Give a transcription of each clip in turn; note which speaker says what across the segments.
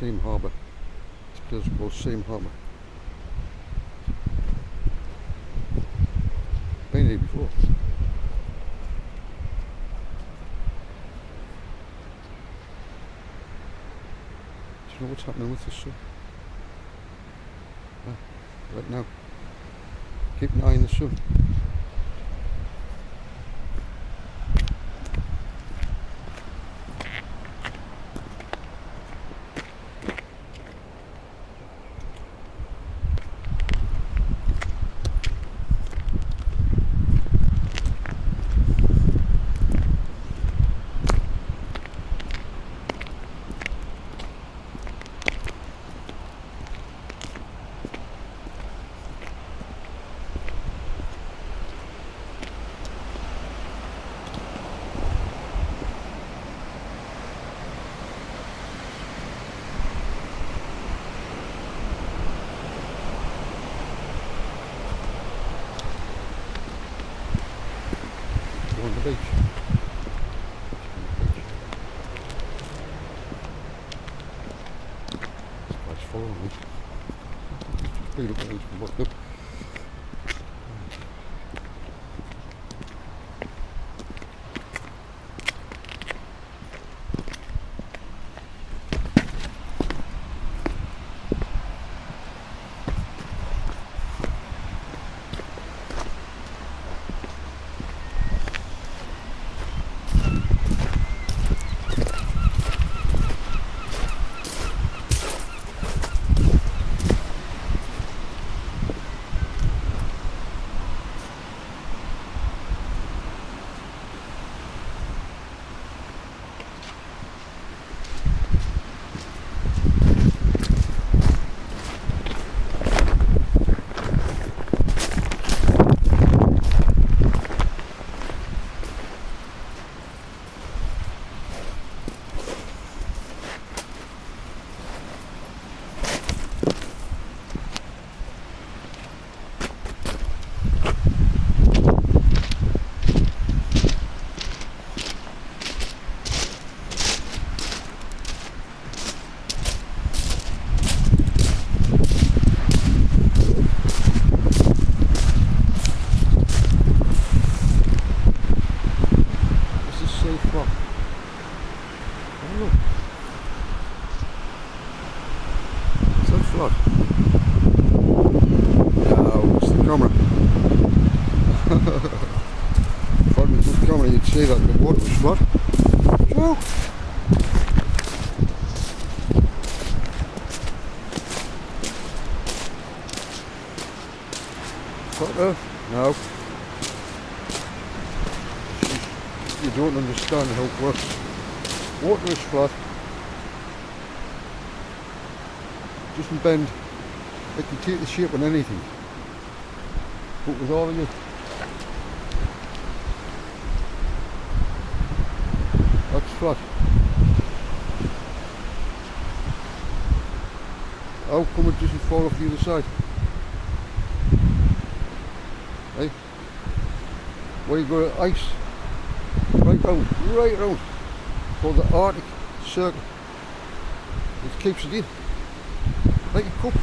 Speaker 1: Seam Harbour. This place is called Seam Harbour. Been here before. Do you know what's happening with the sun? Right now. Keep an eye on the sun. On the beach. This guy's following me. Speed up at least from what up. Flood. No, it's the camera. If I had the camera, you'd see that the water was flood. So, flat earth? No. You don't understand how it works. Water is flat. Doesn't bend. It can take the shape of anything. But with all of it, that's flat. How come it doesn't fall off the other side? Hey? Where you got ice right round, called the Arctic Circle. It keeps it in. Like a cup.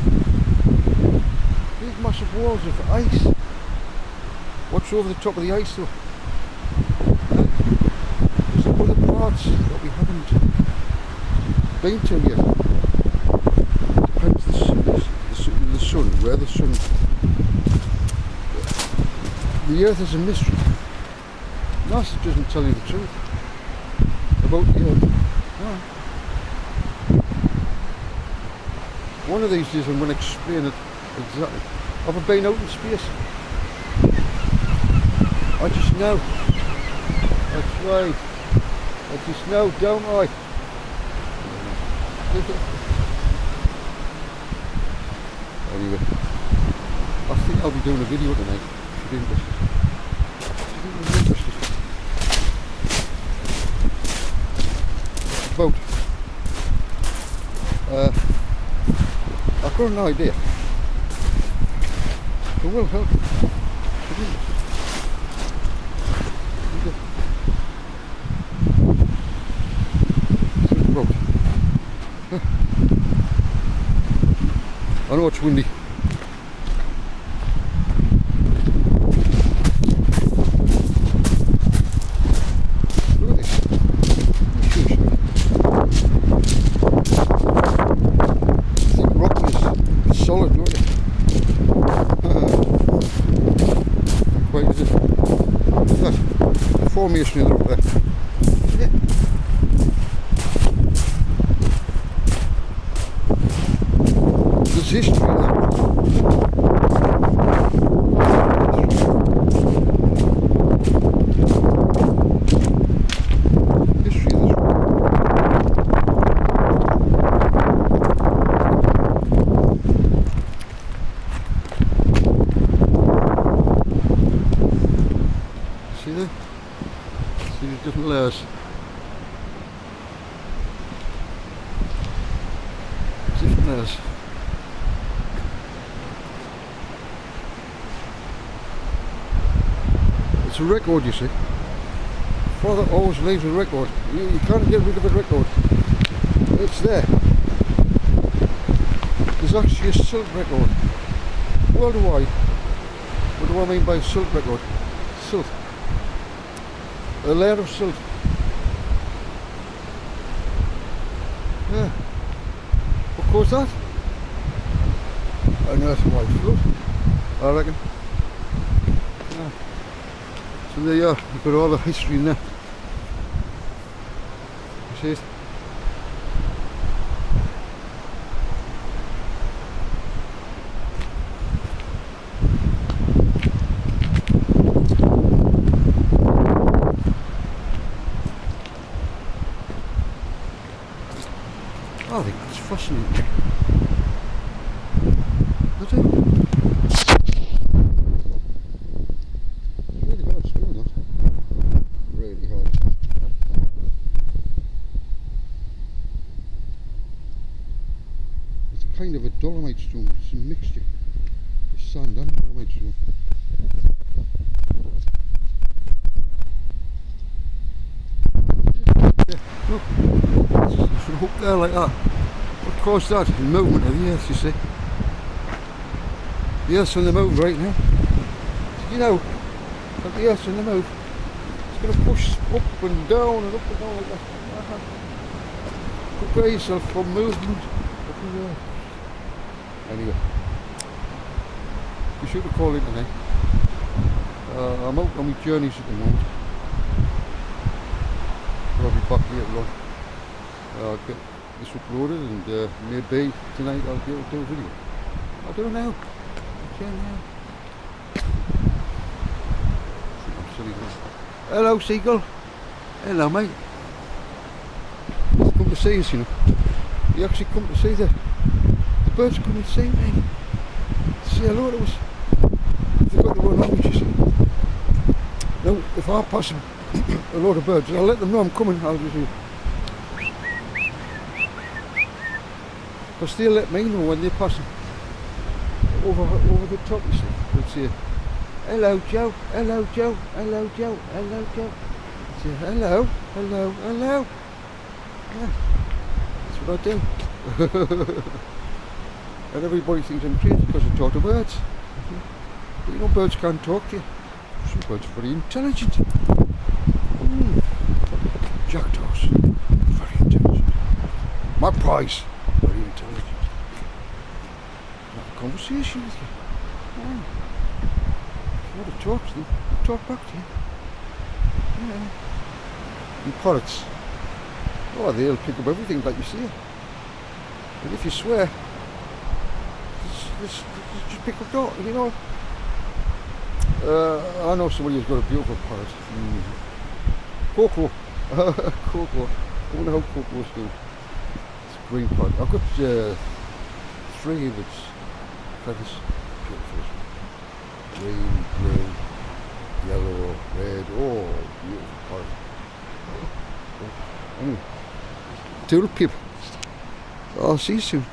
Speaker 1: Big massive walls of ice. What's over the top of the ice though? There's other parts that we haven't been to yet. Depends the sun, where the sun. The earth is a mystery. NASA doesn't tell you the truth about the earth. No. One of these days I'm going to explain it exactly. Have I been out in space? I just know. That's right. I just know, don't I? Anyway, I think I'll be doing a video tonight. If you're interested. About I've got an idea. It will help. It's about know it's windy. Look at this. Huge. I think rock is solid, don't it? Quite is it? Look at that. The formation is up there. Yeah. There's history there. History of this road. See there? See the different layers. Different layers. It's a record, you see. Father always leaves a record. You can't get rid of a record. It's there. There's actually a silt record. Worldwide. What do I mean by silt record? Silt. A layer of silt. Yeah. What caused that? An earthquake flood, I reckon. Yeah. So there you are, you've got all the history in there. You see it? I think it's fascinating. I do. It's really hard stone, that. Really hard. It's kind of a dolomite stone. It's a mixture of sand and dolomite stone. Yeah, look. It's a hook there like that. What caused that? The movement of the earth, you see. The earth's on the move right now. You know, that the earth's on the move. It's going to push up and down like that. Prepare yourself for movement up in the earth. Anyway, we should have called it tonight. I'm out on my journeys at the moment. I'll be back later on. I'll get this uploaded and maybe tonight I'll be able to do a video. I'll do it now. Hello, seagull. Hello, mate. Come to see us, you know. You actually come to see the birds come and see me. Say hello to us. They've got their own language, you see. Now, if I pass a load of birds, I'll let them know I'm coming. I'll just do. Because they'll let me know when they're passing. Over the top, you see. They'll say, hello Joe, hello Joe, hello Joe, hello Joe. I say, hello, hello, hello. Yeah, that's what I do. And everybody thinks I'm crazy because I talk to birds. But you know, birds can't talk to you. Some birds are very intelligent. Jackdaws, very intelligent. Magpies, very intelligent. Have a conversation with you. Yeah. If you want to talk to them, they'll talk back to you. Yeah. And parrots, oh, they'll pick up everything like you see it. And if you swear, just pick up that, you know. I know somebody who's got a beautiful parrot. Coco. Coco. I wonder how Coco's doing. It's a green parrot. I've got 3 of its feathers. Beautiful. Green, blue, yellow, red. Oh, beautiful parrot. Anyway. Toodle pip. I'll see you soon.